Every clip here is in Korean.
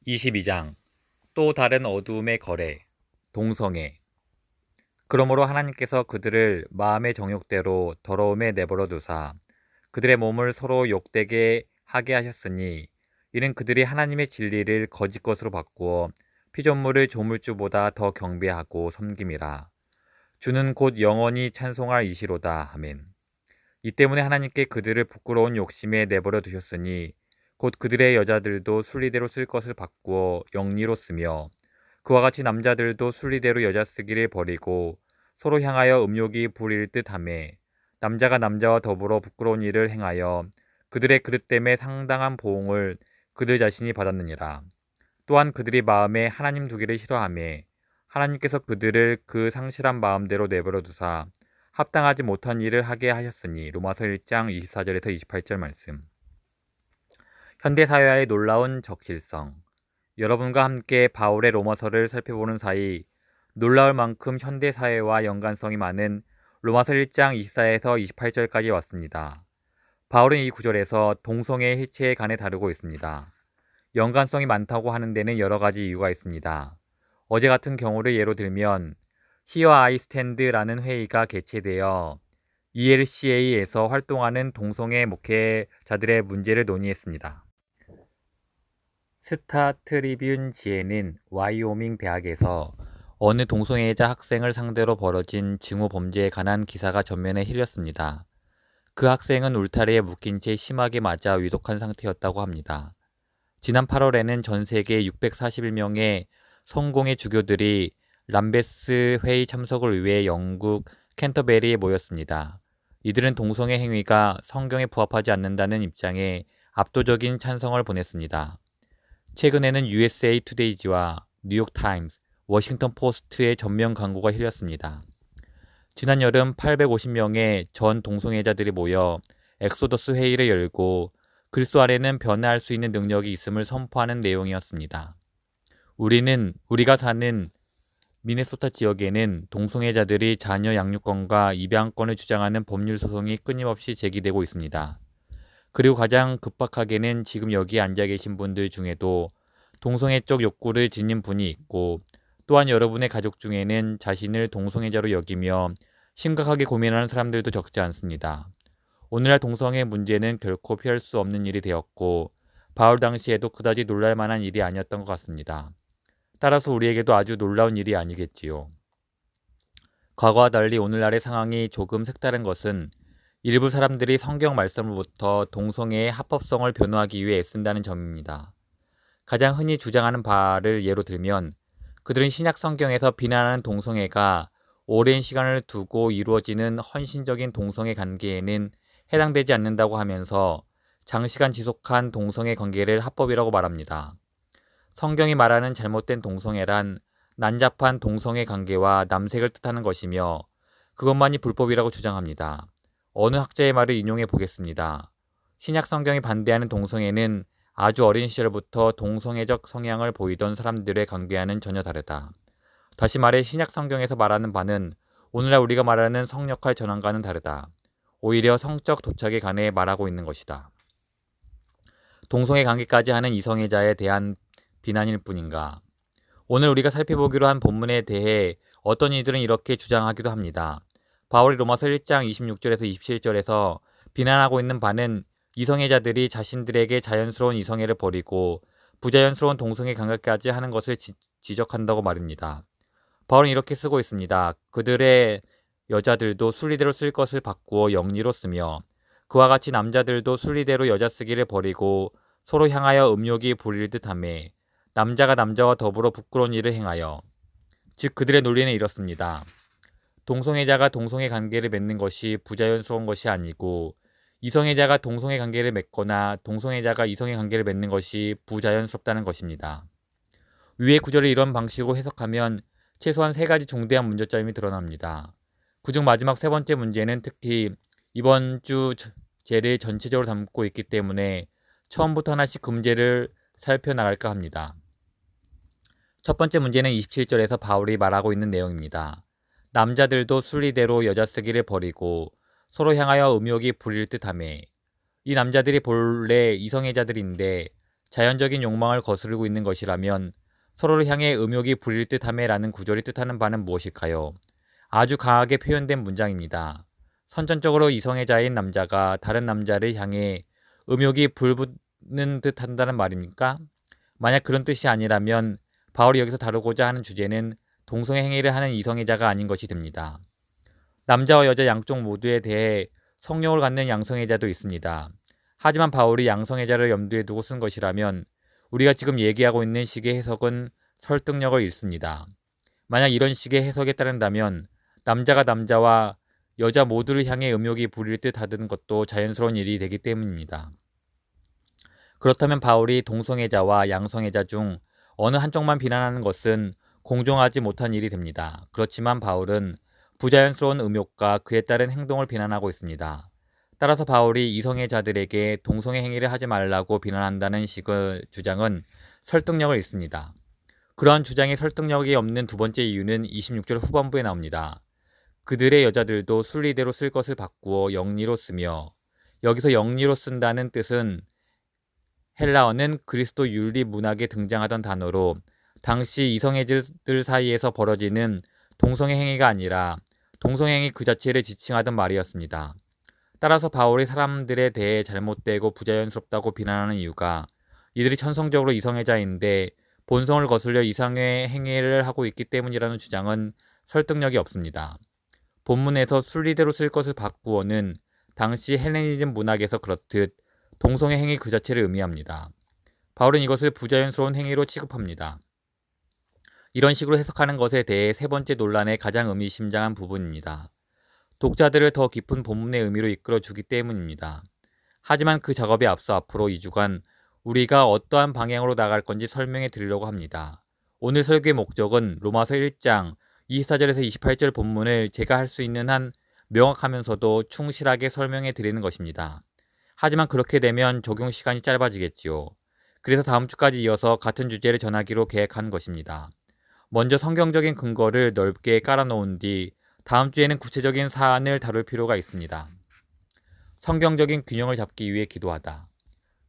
22장 또 다른 어두움의 거래 동성애. 그러므로 하나님께서 그들을 마음의 정욕대로 더러움에 내버려 두사 그들의 몸을 서로 욕되게 하게 하셨으니 이는 그들이 하나님의 진리를 거짓 것으로 바꾸어 피조물을 조물주보다 더 경배하고 섬김이라. 주는 곧 영원히 찬송할 이시로다. 아멘. 이 때문에 하나님께 그들을 부끄러운 욕심에 내버려 두셨으니 곧 그들의 여자들도 순리대로 쓸 것을 바꾸어 영리로 쓰며 그와 같이 남자들도 순리대로 여자 쓰기를 버리고 서로 향하여 음욕이 부릴 듯하며 남자가 남자와 더불어 부끄러운 일을 행하여 그들의 그릇 때문에 상당한 보응을 그들 자신이 받았느니라. 또한 그들이 마음에 하나님 두기를 싫어하며 하나님께서 그들을 그 상실한 마음대로 내버려 두사 합당하지 못한 일을 하게 하셨으니. 로마서 1장 24절에서 28절 말씀. 현대사회와의 놀라운 적실성. 여러분과 함께 바울의 로마서를 살펴보는 사이 놀라울 만큼 현대사회와 연관성이 많은 로마서 1장 24에서 28절까지 왔습니다. 바울은 이 구절에서 동성애의 해체에 관해 다루고 있습니다. 연관성이 많다고 하는 데는 여러 가지 이유가 있습니다. 어제 같은 경우를 예로 들면 Here I Stand라는 회의가 개최되어 ELCA에서 활동하는 동성애 목회자들의 문제를 논의했습니다. 스타 트리뷴 지에는 와이오밍 대학에서 어느 동성애자 학생을 상대로 벌어진 징후 범죄에 관한 기사가 전면에 힐렸습니다. 그 학생은 울타리에 묶인 채 심하게 맞아 위독한 상태였다고 합니다. 지난 8월에는 전 세계 641명의 성공의 주교들이 람베스 회의 참석을 위해 영국 캔터베리에 모였습니다. 이들은 동성애 행위가 성경에 부합하지 않는다는 입장에 압도적인 찬성을 보냈습니다. 최근에는 USA 투데이지와 뉴욕 타임스, 워싱턴 포스트의 전면 광고가 힐렸습니다. 지난 여름 850명의 전 동성애자들이 모여 엑소더스 회의를 열고 그리스도 안에는 변화할 수 있는 능력이 있음을 선포하는 내용이었습니다. 우리가 사는 미네소타 지역에는 동성애자들이 자녀 양육권과 입양권을 주장하는 법률 소송이 끊임없이 제기되고 있습니다. 그리고 가장 급박하게는 지금 여기 앉아 계신 분들 중에도 동성애 쪽 욕구를 지닌 분이 있고 또한 여러분의 가족 중에는 자신을 동성애자로 여기며 심각하게 고민하는 사람들도 적지 않습니다. 오늘날 동성애 문제는 결코 피할 수 없는 일이 되었고 바울 당시에도 그다지 놀랄 만한 일이 아니었던 것 같습니다. 따라서 우리에게도 아주 놀라운 일이 아니겠지요. 과거와 달리 오늘날의 상황이 조금 색다른 것은 일부 사람들이 성경 말씀으로부터 동성애의 합법성을 변호하기 위해 애쓴다는 점입니다. 가장 흔히 주장하는 바를 예로 들면 그들은 신약 성경에서 비난하는 동성애가 오랜 시간을 두고 이루어지는 헌신적인 동성애 관계에는 해당되지 않는다고 하면서 장시간 지속한 동성애 관계를 합법이라고 말합니다. 성경이 말하는 잘못된 동성애란 난잡한 동성애 관계와 남색을 뜻하는 것이며 그것만이 불법이라고 주장합니다. 어느 학자의 말을 인용해 보겠습니다. 신약 성경이 반대하는 동성애는 아주 어린 시절부터 동성애적 성향을 보이던 사람들의 관계와는 전혀 다르다. 다시 말해 신약 성경에서 말하는 바는 오늘날 우리가 말하는 성역할 전환과는 다르다. 오히려 성적 도착에 관해 말하고 있는 것이다. 동성애 관계까지 하는 이성애자에 대한 비난일 뿐인가. 오늘 우리가 살펴보기로 한 본문에 대해 어떤 이들은 이렇게 주장하기도 합니다. 바울이 로마서 1장 26절에서 27절에서 비난하고 있는 바는 이성애자들이 자신들에게 자연스러운 이성애를 버리고 부자연스러운 동성애 관계까지 하는 것을 지적한다고 말입니다. 바울은 이렇게 쓰고 있습니다. 그들의 여자들도 순리대로 쓸 것을 바꾸어 영리로 쓰며 그와 같이 남자들도 순리대로 여자 쓰기를 버리고 서로 향하여 음욕이 부릴 듯하며 남자가 남자와 더불어 부끄러운 일을 행하여. 즉 그들의 논리는 이렇습니다. 동성애자가 동성애 관계를 맺는 것이 부자연스러운 것이 아니고 이성애자가 동성애 관계를 맺거나 동성애자가 이성애 관계를 맺는 것이 부자연스럽다는 것입니다. 위의 구절을 이런 방식으로 해석하면 최소한 3가지 중대한 문제점이 드러납니다. 그중 마지막 3번째 문제는 특히 이번 주 제를 전체적으로 담고 있기 때문에 처음부터 하나씩 그 문제를 살펴나갈까 합니다. 첫 번째 문제는 27절에서 바울이 말하고 있는 내용입니다. 남자들도 순리대로 여자 쓰기를 버리고 서로 향하여 음욕이 부릴 듯하며. 이 남자들이 본래 이성애자들인데 자연적인 욕망을 거스르고 있는 것이라면 서로를 향해 음욕이 부릴 듯함에라는 구절이 뜻하는 바는 무엇일까요? 아주 강하게 표현된 문장입니다. 선천적으로 이성애자인 남자가 다른 남자를 향해 음욕이 불붙는 듯 한다는 말입니까? 만약 그런 뜻이 아니라면 바울이 여기서 다루고자 하는 주제는 동성애 행위를 하는 이성애자가 아닌 것이 됩니다. 남자와 여자 양쪽 모두에 대해 성욕을 갖는 양성애자도 있습니다. 하지만 바울이 양성애자를 염두에 두고 쓴 것이라면 우리가 지금 얘기하고 있는 식의 해석은 설득력을 잃습니다. 만약 이런 식의 해석에 따른다면 남자가 남자와 여자 모두를 향해 음욕이 부릴 듯 하던 것도 자연스러운 일이 되기 때문입니다. 그렇다면 바울이 동성애자와 양성애자 중 어느 한쪽만 비난하는 것은 공정하지 못한 일이 됩니다. 그렇지만 바울은 부자연스러운 음욕과 그에 따른 행동을 비난하고 있습니다. 따라서 바울이 이성애자들에게 동성애 행위를 하지 말라고 비난한다는 식의 주장은 설득력을 잃습니다. 그러한 주장이 설득력이 없는 두 번째 이유는 26절 후반부에 나옵니다. 그들의 여자들도 순리대로 쓸 것을 바꾸어 영리로 쓰며, 여기서 영리로 쓴다는 뜻은 헬라어는 그리스도 윤리 문학에 등장하던 단어로 당시 이성애자들 사이에서 벌어지는 동성애 행위가 아니라 동성애 행위 그 자체를 지칭하던 말이었습니다. 따라서 바울이 사람들에 대해 잘못되고 부자연스럽다고 비난하는 이유가 이들이 천성적으로 이성애자인데 본성을 거슬려 이상의 행위를 하고 있기 때문이라는 주장은 설득력이 없습니다. 본문에서 순리대로 쓸 것을 바꾸어는 당시 헬레니즘 문학에서 그렇듯 동성애 행위 그 자체를 의미합니다. 바울은 이것을 부자연스러운 행위로 취급합니다. 이런 식으로 해석하는 것에 대해 세 번째 논란의 가장 의미심장한 부분입니다. 독자들을 더 깊은 본문의 의미로 이끌어주기 때문입니다. 하지만 그 작업에 앞서 앞으로 2주간 우리가 어떠한 방향으로 나갈 건지 설명해 드리려고 합니다. 오늘 설교의 목적은 로마서 1장 24절에서 28절 본문을 제가 할 수 있는 한 명확하면서도 충실하게 설명해 드리는 것입니다. 하지만 그렇게 되면 적용 시간이 짧아지겠지요. 그래서 다음 주까지 이어서 같은 주제를 전하기로 계획한 것입니다. 먼저 성경적인 근거를 넓게 깔아놓은 뒤 다음 주에는 구체적인 사안을 다룰 필요가 있습니다. 성경적인 균형을 잡기 위해 기도하다.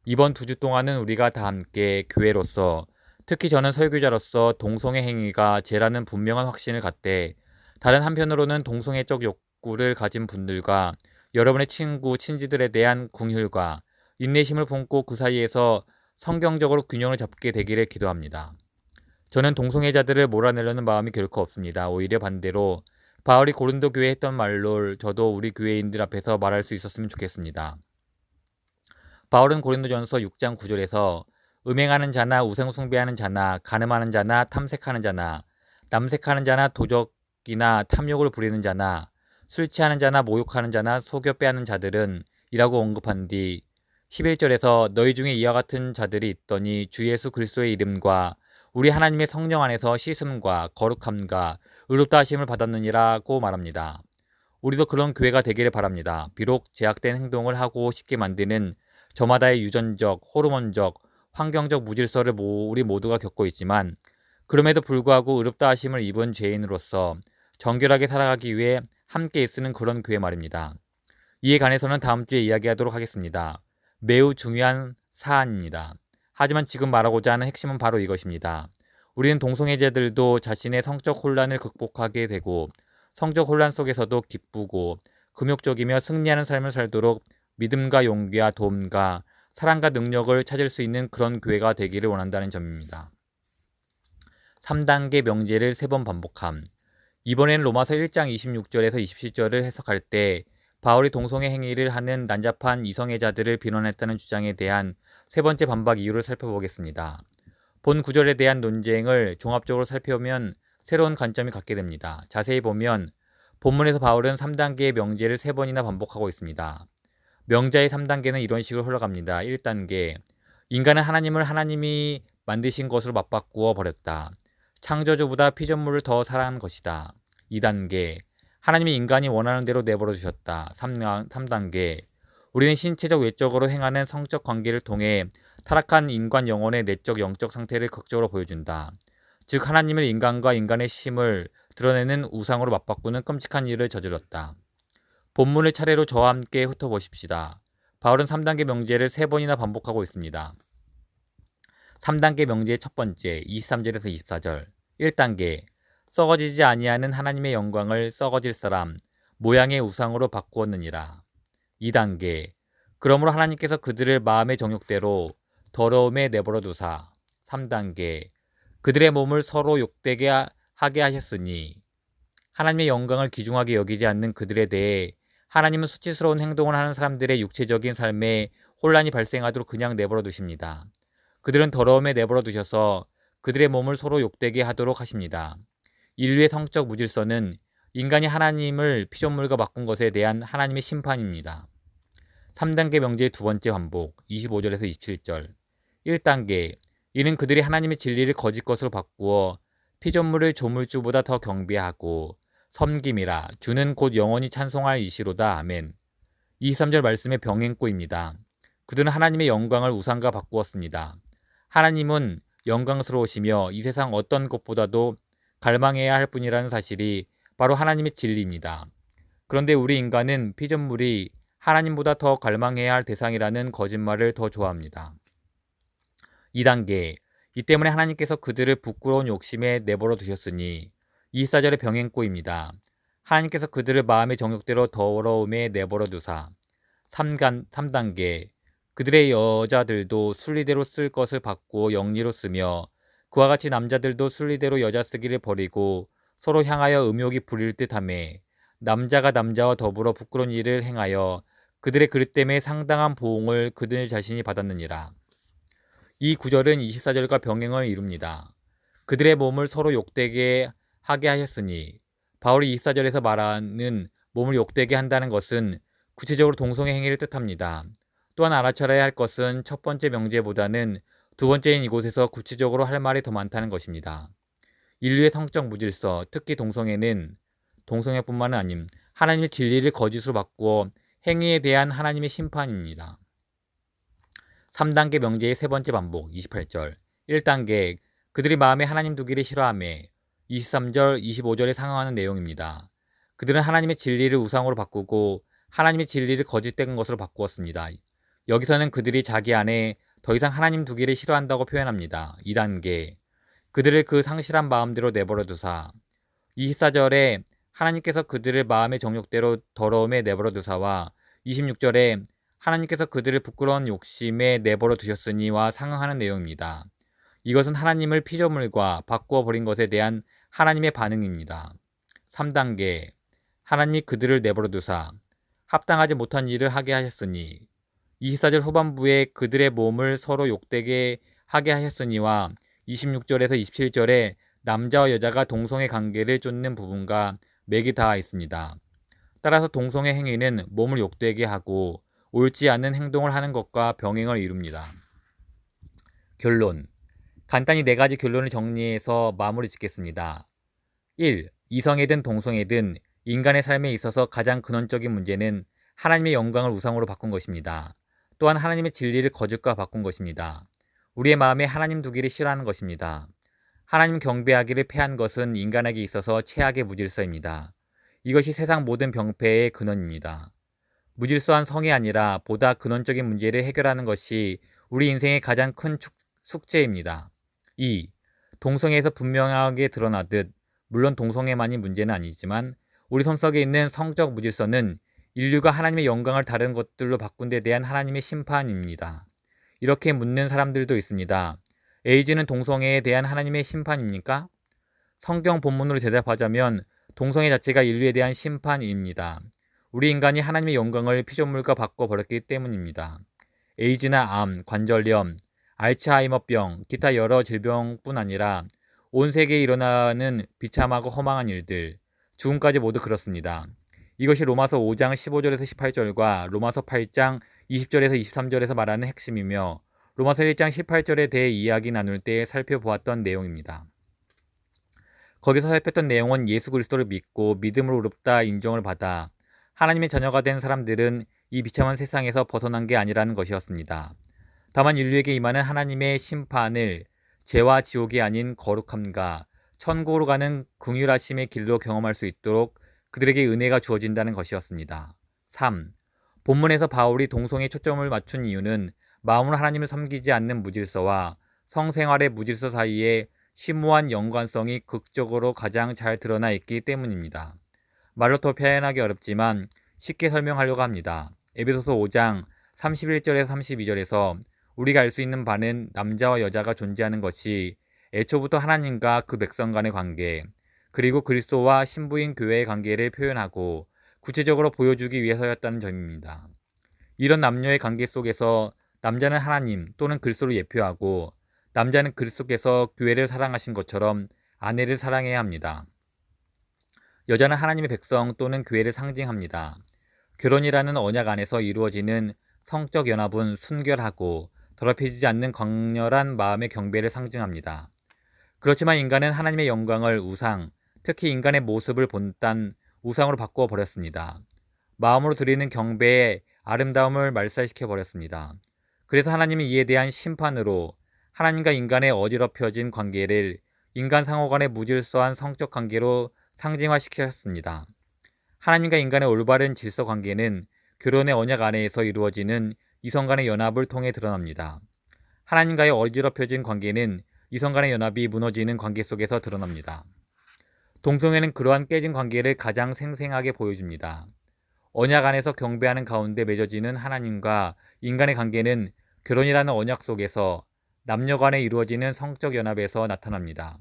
이번 2주 동안은 우리가 다 함께 교회로서, 특히 저는 설교자로서 동성애 행위가 죄라는 분명한 확신을 갖되 다른 한편으로는 동성애적 욕구를 가진 분들과 여러분의 친구, 친지들에 대한 긍휼과 인내심을 품고 그 사이에서 성경적으로 균형을 잡게 되기를 기도합니다. 저는 동성애자들을 몰아내려는 마음이 결코 없습니다. 오히려 반대로 바울이 고린도 교회에 했던 말로 저도 우리 교회인들 앞에서 말할 수 있었으면 좋겠습니다. 바울은 고린도전서 6장 9절에서 음행하는 자나 우상숭배하는 자나 간음하는 자나 탐색하는 자나 남색하는 자나 도적이나 탐욕을 부리는 자나 술 취하는 자나 모욕하는 자나 속여 빼앗는 자들은 이라고 언급한 뒤 11절에서 너희 중에 이와 같은 자들이 있더니 주 예수 그리스도의 이름과 우리 하나님의 성령 안에서 씻음과 거룩함과 의롭다 하심을 받았느니라고 말합니다. 우리도 그런 교회가 되기를 바랍니다. 비록 제약된 행동을 하고 싶게 만드는 저마다의 유전적, 호르몬적, 환경적 무질서를 우리 모두가 겪고 있지만 그럼에도 불구하고 의롭다 하심을 입은 죄인으로서 정결하게 살아가기 위해 함께 있으는 그런 교회 말입니다. 이에 관해서는 다음 주에 이야기하도록 하겠습니다. 매우 중요한 사안입니다. 하지만 지금 말하고자 하는 핵심은 바로 이것입니다. 우리는 동성애자들도 자신의 성적 혼란을 극복하게 되고 성적 혼란 속에서도 기쁘고 금욕적이며 승리하는 삶을 살도록 믿음과 용기와 도움과 사랑과 능력을 찾을 수 있는 그런 교회가 되기를 원한다는 점입니다. 3단계 명제를 3번 반복함. 이번에는 로마서 1장 26절에서 27절을 해석할 때 바울이 동성애 행위를 하는 난잡한 이성애자들을 비난했다는 주장에 대한 세 번째 반박 이유를 살펴보겠습니다. 본 구절에 대한 논쟁을 종합적으로 살펴보면 새로운 관점이 갖게 됩니다. 자세히 보면 본문에서 바울은 3단계의 명제를 3번이나 반복하고 있습니다. 명자의 3단계는 이런 식으로 흘러갑니다. 1단계, 인간은 하나님이 만드신 것으로 맞바꾸어 버렸다. 창조주보다 피조물을 더 사랑한 것이다. 2단계, 하나님이 인간이 원하는 대로 내버려 주셨다. 3단계, 우리는 신체적 외적으로 행하는 성적 관계를 통해 타락한 인간 영혼의 내적 영적 상태를 극적으로 보여준다. 즉 하나님을 인간과 인간의 심을 드러내는 우상으로 맞바꾸는 끔찍한 일을 저질렀다. 본문을 차례로 저와 함께 훑어보십시다. 바울은 3단계 명제를 3번이나 반복하고 있습니다. 3단계 명제의 첫 번째 23절에서 24절 1단계 썩어지지 아니하는 하나님의 영광을 썩어질 사람 모양의 우상으로 바꾸었느니라. 2단계 그러므로 하나님께서 그들을 마음의 정욕대로 더러움에 내버려 두사. 3단계 그들의 몸을 서로 욕되게 하게 하셨으니 하나님의 영광을 귀중하게 여기지 않는 그들에 대해 하나님은 수치스러운 행동을 하는 사람들의 육체적인 삶에 혼란이 발생하도록 그냥 내버려 두십니다. 그들은 더러움에 내버려 두셔서 그들의 몸을 서로 욕되게 하도록 하십니다. 인류의 성적 무질서는 인간이 하나님을 피조물과 바꾼 것에 대한 하나님의 심판입니다. 3단계 명제의 두 번째 반복 25절에서 27절 1단계 이는 그들이 하나님의 진리를 거짓 것으로 바꾸어 피조물을 조물주보다 더 경배하고 섬김이라 주는 곧 영원히 찬송할 이시로다. 아멘. 23절 말씀의 병행구입니다. 그들은 하나님의 영광을 우상과 바꾸었습니다. 하나님은 영광스러우시며 이 세상 어떤 것보다도 갈망해야 할 분이라는 사실이 바로 하나님의 진리입니다. 그런데 우리 인간은 피조물이 하나님보다 더 갈망해야 할 대상이라는 거짓말을 더 좋아합니다. 2단계 이 때문에 하나님께서 그들을 부끄러운 욕심에 내버려 두셨으니 24절의 병행구입니다. 하나님께서 그들을 마음의 정욕대로 더러움에 내버려 두사. 3단계 그들의 여자들도 순리대로 쓸 것을 바꾸어 영리로 쓰며 그와 같이 남자들도 순리대로 여자 쓰기를 버리고 서로 향하여 음욕이 부릴 듯하매 남자가 남자와 더불어 부끄러운 일을 행하여 그들의 그릇 때문에 상당한 보응을 그들 자신이 받았느니라. 이 구절은 24절과 병행을 이룹니다. 그들의 몸을 서로 욕되게 하게 하셨으니 바울이 24절에서 말하는 몸을 욕되게 한다는 것은 구체적으로 동성애 행위를 뜻합니다. 또한 알아차려야 할 것은 첫 번째 명제보다는 두 번째인 이곳에서 구체적으로 할 말이 더 많다는 것입니다. 인류의 성적 무질서, 특히 동성애는 동성애뿐만 아님 하나님의 진리를 거짓으로 바꾸어 행위에 대한 하나님의 심판입니다. 3단계 명제의 세 번째 반복 28절 1단계 그들이 마음에 하나님 두기를 싫어하며 23절 25절에 상응하는 내용입니다. 그들은 하나님의 진리를 우상으로 바꾸고 하나님의 진리를 거짓된 것으로 바꾸었습니다. 여기서는 그들이 자기 안에 더 이상 하나님 두기를 싫어한다고 표현합니다. 2단계 그들을 그 상실한 마음대로 내버려 두사. 24절에 하나님께서 그들을 마음의 정욕대로 더러움에 내버려 두사와 26절에 하나님께서 그들을 부끄러운 욕심에 내버려 두셨으니와 상응하는 내용입니다. 이것은 하나님을 피조물과 바꾸어 버린 것에 대한 하나님의 반응입니다. 3단계 하나님이 그들을 내버려 두사 합당하지 못한 일을 하게 하셨으니 24절 후반부에 그들의 몸을 서로 욕되게 하게 하셨으니와 26절에서 27절에 남자와 여자가 동성애 관계를 쫓는 부분과 맥이 닿아 있습니다. 따라서 동성애 행위는 몸을 욕되게 하고 옳지 않은 행동을 하는 것과 병행을 이룹니다. 결론 간단히 네 가지 결론을 정리해서 마무리 짓겠습니다. 1. 이성애든 동성애든 인간의 삶에 있어서 가장 근원적인 문제는 하나님의 영광을 우상으로 바꾼 것입니다. 또한 하나님의 진리를 거짓과 바꾼 것입니다. 우리의 마음에 하나님 두기를 싫어하는 것입니다. 하나님 경배하기를 패한 것은 인간에게 있어서 최악의 무질서입니다. 이것이 세상 모든 병폐의 근원입니다. 무질서한 성이 아니라 보다 근원적인 문제를 해결하는 것이 우리 인생의 가장 큰 숙제입니다. 2. 동성애에서 분명하게 드러나듯 물론 동성애만이 문제는 아니지만 우리 손속에 있는 성적 무질서는 인류가 하나님의 영광을 다른 것들로 바꾼 데 대한 하나님의 심판입니다. 이렇게 묻는 사람들도 있습니다. 에이즈는 동성애에 대한 하나님의 심판입니까? 성경 본문으로 대답하자면 동성애 자체가 인류에 대한 심판입니다. 우리 인간이 하나님의 영광을 피조물과 바꿔버렸기 때문입니다. 에이즈나 암, 관절염, 알츠하이머병, 기타 여러 질병뿐 아니라 온 세계에 일어나는 비참하고 허망한 일들, 죽음까지 모두 그렇습니다. 이것이 로마서 5장 15절에서 18절과 로마서 8장 20절에서 23절에서 말하는 핵심이며 로마서 1장 18절에 대해 이야기 나눌 때 살펴보았던 내용입니다. 거기서 살폈던 내용은 예수 그리스도를 믿고 믿음으로 의롭다 인정을 받아 하나님의 자녀가 된 사람들은 이 비참한 세상에서 벗어난 게 아니라는 것이었습니다. 다만 인류에게 임하는 하나님의 심판을 죄와 지옥이 아닌 거룩함과 천국으로 가는 긍휼하심의 길로 경험할 수 있도록 그들에게 은혜가 주어진다는 것이었습니다. 3. 본문에서 바울이 동성애에 초점을 맞춘 이유는 마음으로 하나님을 섬기지 않는 무질서와 성생활의 무질서 사이에 심오한 연관성이 극적으로 가장 잘 드러나 있기 때문입니다. 말로 더 표현하기 어렵지만 쉽게 설명하려고 합니다. 에베소서 5장 31절에서 32절에서 우리가 알 수 있는 바는 남자와 여자가 존재하는 것이 애초부터 하나님과 그 백성 간의 관계, 그리고 그리스도와 신부인 교회의 관계를 표현하고 구체적으로 보여주기 위해서였다는 점입니다. 이런 남녀의 관계 속에서 남자는 하나님 또는 그리스도를 예표하고 남자는 그리스도께서 교회를 사랑하신 것처럼 아내를 사랑해야 합니다. 여자는 하나님의 백성 또는 교회를 상징합니다. 결혼이라는 언약 안에서 이루어지는 성적 연합은 순결하고 더럽혀지지 않는 강렬한 마음의 경배를 상징합니다. 그렇지만 인간은 하나님의 영광을 우상, 특히 인간의 모습을 본딴 우상으로 바꾸어 버렸습니다. 마음으로 드리는 경배의 아름다움을 말살시켜 버렸습니다. 그래서 하나님은 이에 대한 심판으로 하나님과 인간의 어지럽혀진 관계를 인간 상호 간의 무질서한 성적 관계로 상징화시켰습니다. 하나님과 인간의 올바른 질서 관계는 결혼의 언약 안에서 이루어지는 이성 간의 연합을 통해 드러납니다. 하나님과의 어지럽혀진 관계는 이성 간의 연합이 무너지는 관계 속에서 드러납니다. 동성애는 그러한 깨진 관계를 가장 생생하게 보여줍니다. 언약 안에서 경배하는 가운데 맺어지는 하나님과 인간의 관계는 결혼이라는 언약 속에서 남녀 간에 이루어지는 성적 연합에서 나타납니다.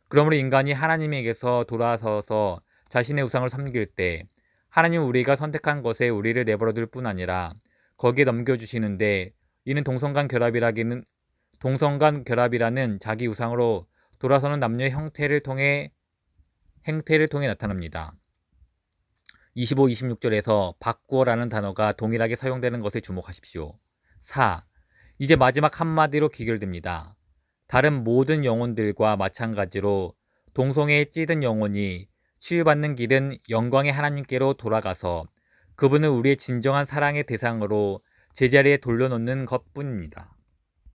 그러므로 인간이 하나님에게서 돌아서서 자신의 우상을 섬길 때 하나님은 우리가 선택한 것에 우리를 내버려 둘 뿐 아니라 거기에 넘겨주시는데 이는 동성 간 결합이라는 자기 우상으로 돌아서는 남녀의 행태를 통해 나타납니다. 25, 26절에서 바꾸어라는 단어가 동일하게 사용되는 것에 주목하십시오. 4. 이제 마지막 한마디로 귀결됩니다. 다른 모든 영혼들과 마찬가지로 동성애에 찌든 영혼이 치유받는 길은 영광의 하나님께로 돌아가서 그분을 우리의 진정한 사랑의 대상으로 제자리에 돌려놓는 것뿐입니다.